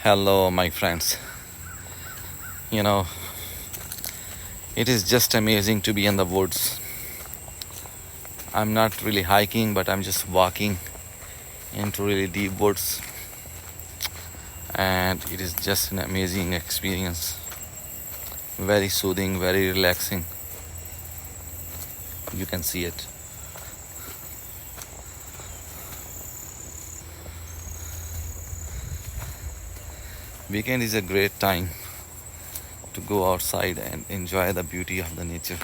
Hello, my friends. You know, it is just amazing to be in the woods. I'm not really hiking, but I'm just walking into really deep woods, and it is just an amazing experience. Very soothing, very relaxing. You can see it. Weekend is a great time to go outside and enjoy the beauty of the nature.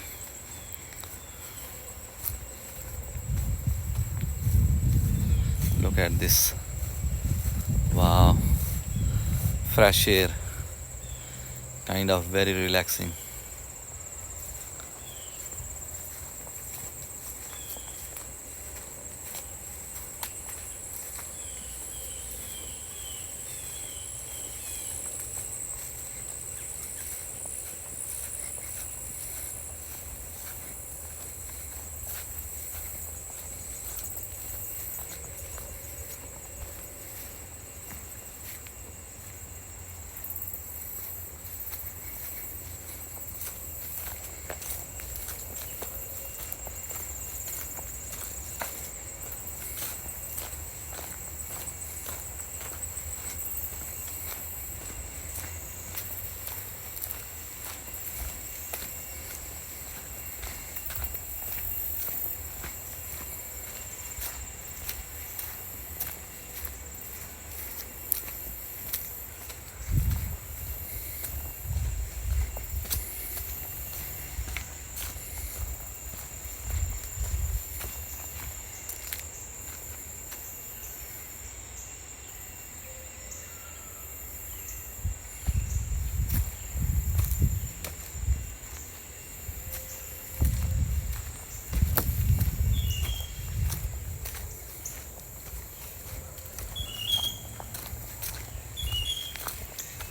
Look at this. Wow, fresh air, kind of very relaxing.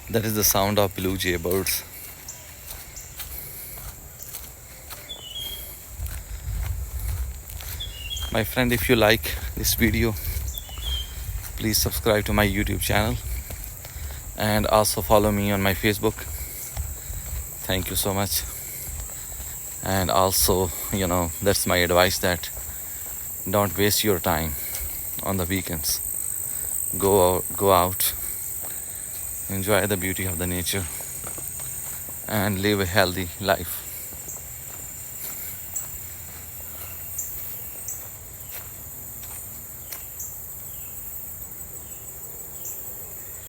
That is the sound of blue jay birds. My friend, if you like this video, please subscribe to my YouTube channel and also follow me on my Facebook. Thank you so much. And also, that's my advice, that don't waste your time on the weekends. Go out, enjoy the beauty of the nature, and live a healthy life.